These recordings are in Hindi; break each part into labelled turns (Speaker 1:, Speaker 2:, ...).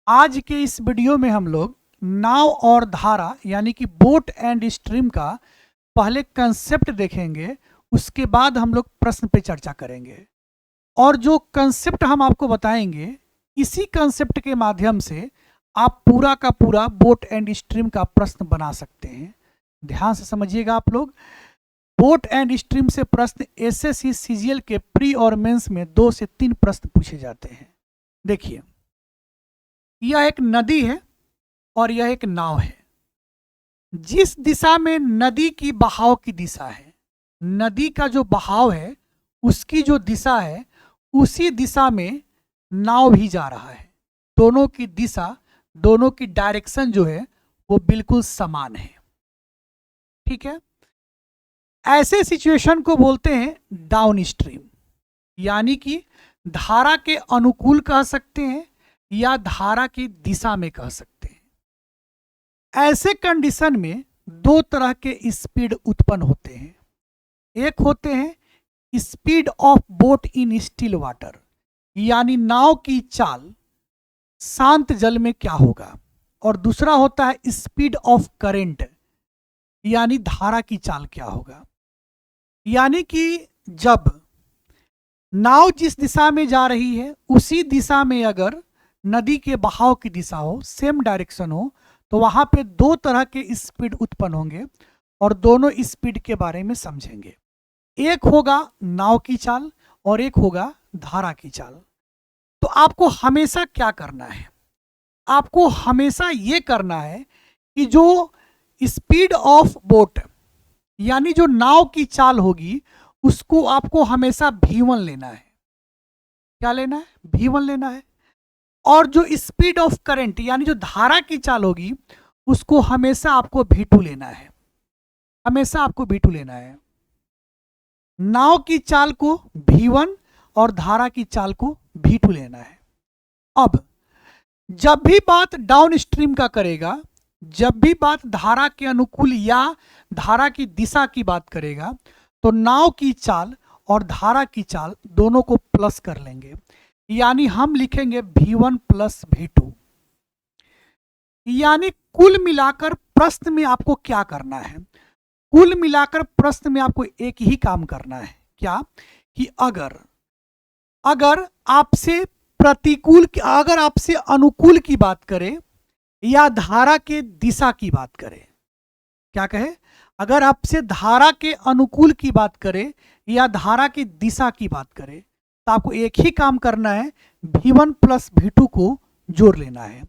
Speaker 1: आज के इस वीडियो में हम लोग नाव और धारा यानी कि बोट एंड स्ट्रीम का पहले कंसेप्ट देखेंगे। उसके बाद हम लोग प्रश्न पे चर्चा करेंगे और जो कंसेप्ट हम आपको बताएंगे इसी कंसेप्ट के माध्यम से आप पूरा का पूरा बोट एंड स्ट्रीम का प्रश्न बना सकते हैं। ध्यान से समझिएगा आप लोग। बोट एंड स्ट्रीम से प्रश्न एसएससी सीजीएल के प्री और मेंस में 2 से 3 प्रश्न पूछे जाते हैं। देखिए, यह एक नदी है और यह एक नाव है। जिस दिशा में नदी की बहाव की दिशा है, नदी का जो बहाव है उसकी जो दिशा है उसी दिशा में नाव भी जा रहा है। दोनों की दिशा, दोनों की डायरेक्शन जो है वो बिल्कुल समान है। ठीक है, ऐसे सिचुएशन को बोलते हैं डाउन स्ट्रीम, यानी कि धारा के अनुकूल कह सकते हैं या धारा की दिशा में कह सकते हैं। ऐसे कंडीशन में 2 तरह के स्पीड उत्पन्न होते हैं। एक होते हैं speed of boat in still water, यानी नाव की चाल शांत जल में क्या होगा, और दूसरा होता है स्पीड ऑफ करंट, यानी धारा की चाल क्या होगा। यानी कि जब नाव जिस दिशा में जा रही है उसी दिशा में अगर नदी के बहाव की दिशा हो, सेम डायरेक्शन हो, तो वहां पे 2 तरह के स्पीड उत्पन्न होंगे और दोनों स्पीड के बारे में समझेंगे। एक होगा नाव की चाल और एक होगा धारा की चाल। तो आपको हमेशा क्या करना है, आपको हमेशा ये करना है कि जो स्पीड ऑफ बोट यानी जो नाव की चाल होगी उसको आपको हमेशा V1 लेना है। क्या लेना है? V1 लेना है। और जो स्पीड ऑफ करंट यानी जो धारा की चाल होगी उसको हमेशा आपको V2 लेना है। हमेशा आपको V2 लेना है। नाव की चाल को V1 और धारा की चाल को V2 लेना है। अब जब भी बात डाउन स्ट्रीम का करेगा, जब भी बात धारा के अनुकूल या धारा की दिशा की बात करेगा, तो नाव की चाल और धारा की चाल दोनों को प्लस कर लेंगे, यानी हम लिखेंगे V1 प्लस V2। यानी कुल मिलाकर प्रश्न में आपको क्या करना है, कुल मिलाकर प्रश्न में आपको एक ही काम करना है। क्या कि अगर आपसे प्रतिकूल, अगर आपसे अनुकूल की बात करें या धारा के दिशा की बात करें, क्या कहे, अगर आपसे धारा के अनुकूल की बात करें या धारा की दिशा की बात करें, तो आपको एक ही काम करना है, V1 प्लस V2 को जोड़ लेना है।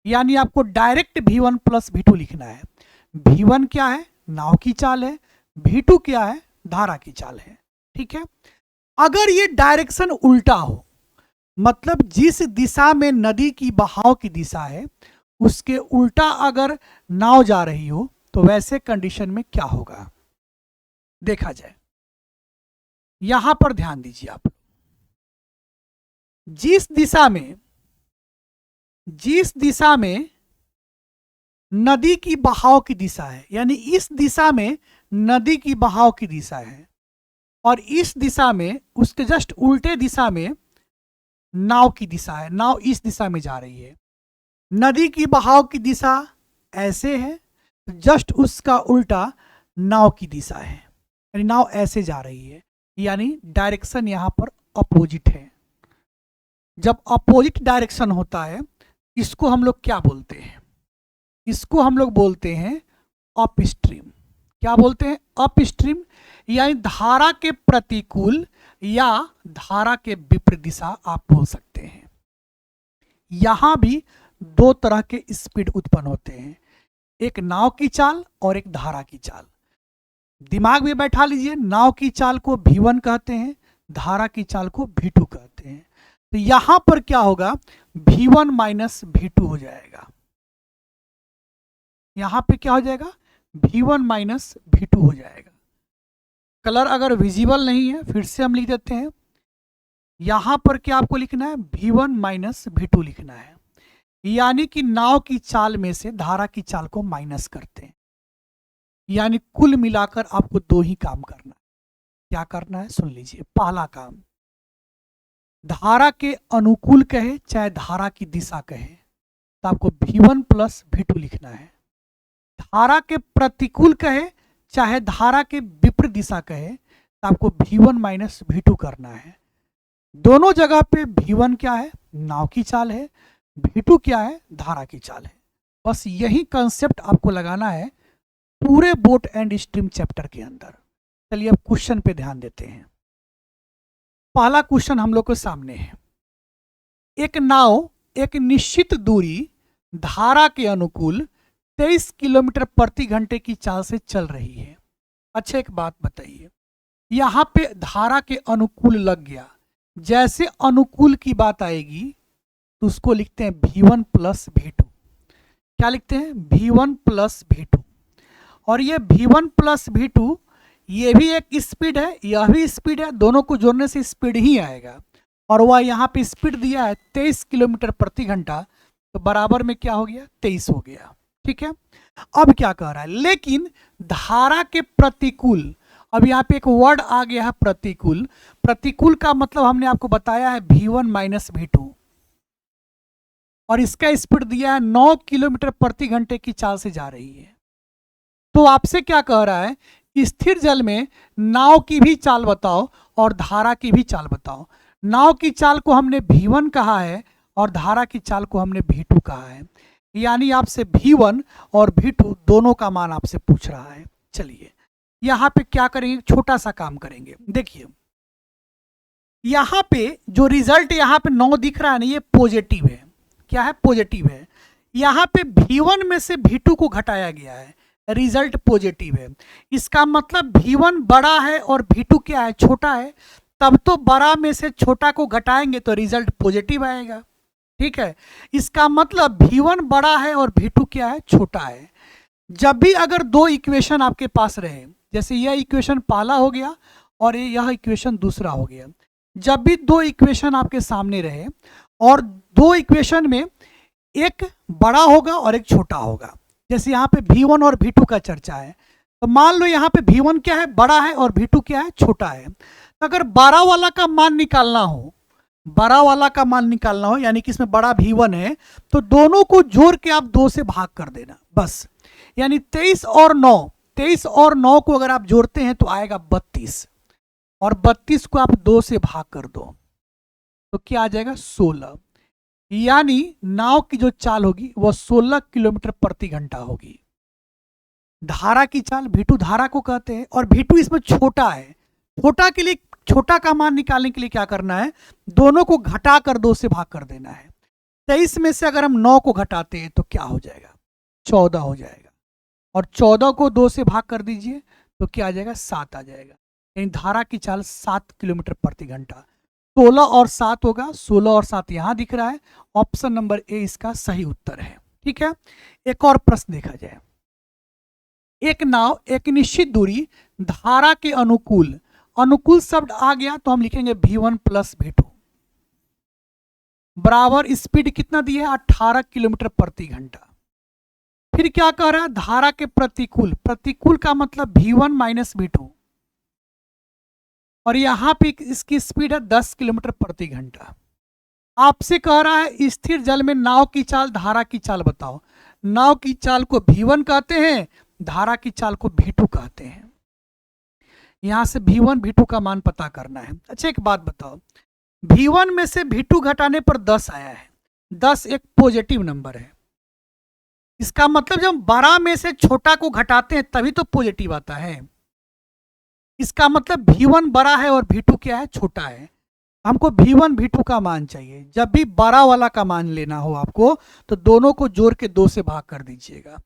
Speaker 1: यानी आपको डायरेक्ट V1 प्लस V2 लिखना है। V1 क्या है? नाव की चाल है। V2 क्या है? धारा की चाल है। ठीक है। अगर ये डायरेक्शन उल्टा हो, मतलब जिस दिशा में नदी की बहाव की दिशा है उसके उल्टा अगर नाव जा रही हो, तो वैसे कंडीशन में क्या होगा देखा जाए। यहां पर ध्यान दीजिए आप। जिस दिशा में नदी की बहाव की दिशा है, यानी इस दिशा में नदी की बहाव की दिशा है और इस दिशा में, उसके जस्ट उल्टे दिशा में नाव की दिशा है। नाव इस दिशा में जा रही है। नदी की बहाव की दिशा ऐसे है, जस्ट उसका उल्टा नाव की दिशा है, यानी नाव ऐसे जा रही है, यानी डायरेक्शन यहां पर अपोजिट है। जब अपोजिट डायरेक्शन होता है इसको हम लोग क्या बोलते हैं? इसको हम लोग बोलते हैं अप स्ट्रीम। क्या बोलते हैं? अप स्ट्रीम, यानी धारा के प्रतिकूल या धारा के विपरीत दिशा आप बोल सकते हैं। यहां भी 2 तरह के स्पीड उत्पन्न होते हैं, एक नाव की चाल और एक धारा की चाल। दिमाग में बैठा लीजिए, नाव की चाल को V1 कहते हैं, धारा की चाल को V2 कहते हैं। तो यहां पर क्या होगा? V1 माइनस V2 हो जाएगा। यहां पे क्या हो जाएगा? V1 माइनस V2 हो जाएगा। कलर अगर विजिबल नहीं है फिर से हम लिख देते हैं। यहां पर क्या आपको लिखना है? V1 माइनस V2 लिखना है। यानी कि नाव की चाल में से धारा की चाल को माइनस करते हैं। यानी कुल मिलाकर आपको 2 ही काम करना है। क्या करना है सुन लीजिए। पहला काम, धारा के अनुकूल कहे चाहे धारा की दिशा कहे, तो आपको V1 प्लस V2 लिखना है। धारा के प्रतिकूल कहे चाहे धारा के विपरीत दिशा कहे तो आपको V1 माइनस V2 करना है। दोनों जगह पे V1 क्या है, नाव की चाल है, V2 क्या है, धारा की चाल है। बस यही कंसेप्ट आपको लगाना है पूरे बोट एंड स्ट्रीम चैप्टर के अंदर। चलिए अब क्वेश्चन पे ध्यान देते हैं। पहला क्वेश्चन हम लोग के सामने है। एक नाव एक निश्चित दूरी धारा के अनुकूल 23 किलोमीटर प्रति घंटे की चाल से चल रही है। अच्छा एक बात बताइए, यहाँ पे धारा के अनुकूल लग गया, जैसे अनुकूल की बात आएगी तो उसको लिखते हैं V1 प्लस V2। क्या लिखते हैं, V1 प्लस V2। और ये V1 प्लस V2 ये भी एक स्पीड है, यह भी स्पीड है, दोनों को जोड़ने से स्पीड ही आएगा। और वह यहाँ पे स्पीड दिया है 23 किलोमीटर प्रति घंटा, तो बराबर में क्या हो गया, 23 हो गया। ठीक है, अब क्या कह रहा है, लेकिन धारा के प्रतिकूल, अब यहाँ पे एक वर्ड आ गया है प्रतिकूल। प्रतिकूल का मतलब हमने आपको बताया है V1 माइनस V2, और इसका स्पीड दिया है 9 किलोमीटर प्रति घंटे की चाल से जा रही है। तो आपसे क्या कह रहा है, स्थिर जल में नाव की भी चाल बताओ और धारा की भी चाल बताओ। नाव की चाल को हमने V1 कहा है और धारा की चाल को हमने V2 कहा है, यानी आपसे V1 और V2 दोनों का मान आपसे पूछ रहा है। चलिए यहाँ पे क्या करेंगे, छोटा सा काम करेंगे। देखिए यहाँ पे जो रिजल्ट यहाँ पे 9 दिख रहा है ना, ये पॉजिटिव है। क्या है, पॉजिटिव है। यहाँ पे V1 में से V2 को घटाया गया है, रिजल्ट पॉजिटिव है। इसका मतलब V1 बड़ा है और V2 क्या है, छोटा है। तब तो बड़ा में से छोटा को घटाएंगे तो रिजल्ट पॉजिटिव आएगा। ठीक है, इसका मतलब V1 बड़ा है और V2 क्या है, छोटा है। जब भी अगर दो इक्वेशन आपके पास रहे, जैसे यह इक्वेशन पहला हो गया और यह इक्वेशन दूसरा हो गया, जब भी दो इक्वेशन आपके सामने रहे और दो इक्वेशन में एक बड़ा होगा और एक छोटा होगा, जैसे यहाँ पे V1 और V2 का चर्चा है, तो मान लो यहाँ पे V1 क्या है, बड़ा है, और V2 क्या है, छोटा है। तो अगर बड़ा वाला का मान निकालना हो, बड़ा वाला का मान निकालना हो, यानी कि इसमें बड़ा V1 है, तो दोनों को जोड़ के आप 2 से भाग कर देना बस। यानी 23 और 9 को अगर आप जोड़ते हैं तो आएगा 32, और 32 को आप 2 से भाग कर दो तो क्या आ जाएगा, 16। यानी नाव की जो चाल होगी वह 16 किलोमीटर प्रति घंटा होगी। धारा की चाल V2 धारा को कहते हैं, और V2 इसमें छोटा है। छोटा के लिए, छोटा का मान निकालने के लिए क्या करना है, दोनों को घटा कर 2 से भाग कर देना है। 23 में से अगर हम 9 को घटाते हैं तो क्या हो जाएगा, 14 हो जाएगा, और 14 को 2 से भाग कर दीजिए तो क्या आ जाएगा, 7 आ जाएगा। यानी धारा की चाल 7 किलोमीटर प्रति घंटा। 16 और 7 होगा, 16 और 7 यहाँ दिख रहा है। ऑप्शन नंबर ए इसका सही उत्तर है। ठीक है, एक और प्रश्न देखा जाए। एक नाव एक निश्चित दूरी धारा के अनुकूल, अनुकूल शब्द आ गया तो हम लिखेंगे V1 प्लस V2 बराबर स्पीड कितना दिया है, 18 किलोमीटर प्रति घंटा। फिर क्या कह रहा है, धारा के प्रतिकूल, प्रतिकूल का मतलब V1 माइनस V2, और यहां पे इसकी स्पीड है 10 किलोमीटर प्रति घंटा। आपसे कह रहा है स्थिर जल में नाव की चाल धारा की चाल बताओ। नाव की चाल को V1 कहते हैं, धारा की चाल को V2 कहते हैं। यहां से V1 V2 का मान पता करना है। अच्छा एक बात बताओ, V1 में से V2 घटाने पर 10 आया है, 10 एक पॉजिटिव नंबर है। इसका मतलब जब बड़ा में से छोटा को घटाते हैं तभी तो पॉजिटिव आता है। इसका मतलब V1 बड़ा है और V2 क्या है, छोटा है। हमको V1 V2 का मान चाहिए। जब भी बड़ा वाला का मान लेना हो आपको तो दोनों को जोड़ के 2 से भाग कर दीजिएगा।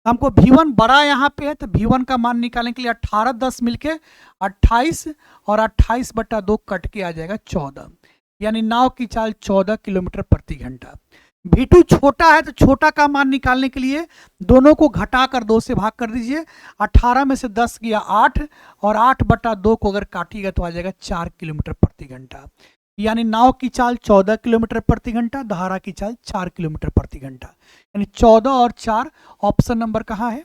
Speaker 1: हमको V1 बड़ा यहाँ पे है तो V1 का मान निकालने के लिए 18 10 मिलके 28, और 28 बटा 2 कट के आ जाएगा 14। यानी नाव की चाल 14 किलोमीटर प्रति घंटा। V2 छोटा है तो छोटा का मान निकालने के लिए दोनों को घटा कर 2 से भाग कर दीजिए। 18 में से 10 गया 8, और 8 बटा 2 को अगर काटिएगा तो आ जाएगा 4 किलोमीटर प्रति घंटा। यानी नाव की चाल 14 किलोमीटर प्रति घंटा, धारा की चाल 4 किलोमीटर प्रति घंटा। यानी 14 और 4 ऑप्शन नंबर कहाँ है,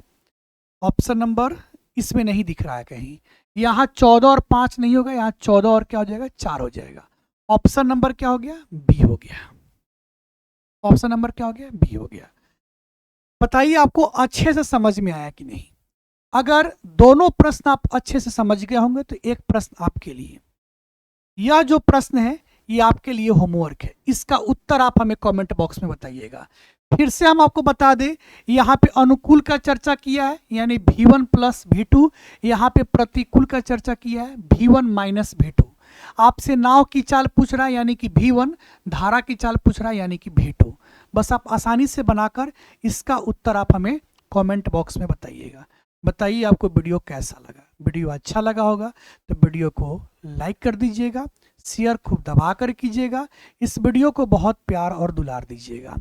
Speaker 1: ऑप्शन नंबर इसमें नहीं दिख रहा है कहीं। यहाँ 14 और 5 नहीं होगा, यहाँ 14 और क्या हो जाएगा, 4 हो जाएगा। ऑप्शन नंबर क्या हो गया, बी हो गया। ऑप्शन नंबर क्या हो गया, बी हो गया। बताइए आपको अच्छे से समझ में आया कि नहीं। अगर दोनों प्रश्न आप अच्छे से समझ गए होंगे तो एक प्रश्न आपके लिए, यह जो प्रश्न है ये आपके लिए होमवर्क है, इसका उत्तर आप हमें कमेंट बॉक्स में बताइएगा। फिर से हम आपको बता दें, यहाँ पे अनुकूल का चर्चा किया है यानी V1 प्लस V2, यहाँ पे प्रतिकूल का चर्चा किया है V1 माइनस V2। आपसे नाव की चाल पूछ रहा है यानी कि V1, धारा की चाल पूछ रहा है यानी कि V2। बस आप आसानी से बनाकर इसका उत्तर आप हमें कमेंट बॉक्स में बताइएगा। बताइए आपको वीडियो कैसा लगा। वीडियो अच्छा लगा होगा तो वीडियो को लाइक कर दीजिएगा, शेयर खूब दबा कर कीजिएगा, इस वीडियो को बहुत प्यार और दुलार दीजिएगा।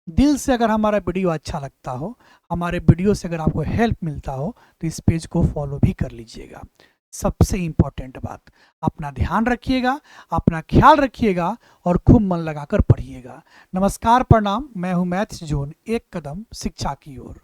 Speaker 1: दिल से अगर हमारा वीडियो अच्छा लगता हो, हमारे वीडियो से अगर आपको हेल्प मिलता हो तो इस पेज को फॉलो भी कर लीजिएगा। सबसे इम्पोर्टेंट बात, अपना ध्यान रखिएगा, अपना ख्याल रखिएगा और खूब मन लगाकर पढ़िएगा। नमस्कार, प्रणाम, मैं हूं मैथ्स जोन, एक कदम शिक्षा की ओर।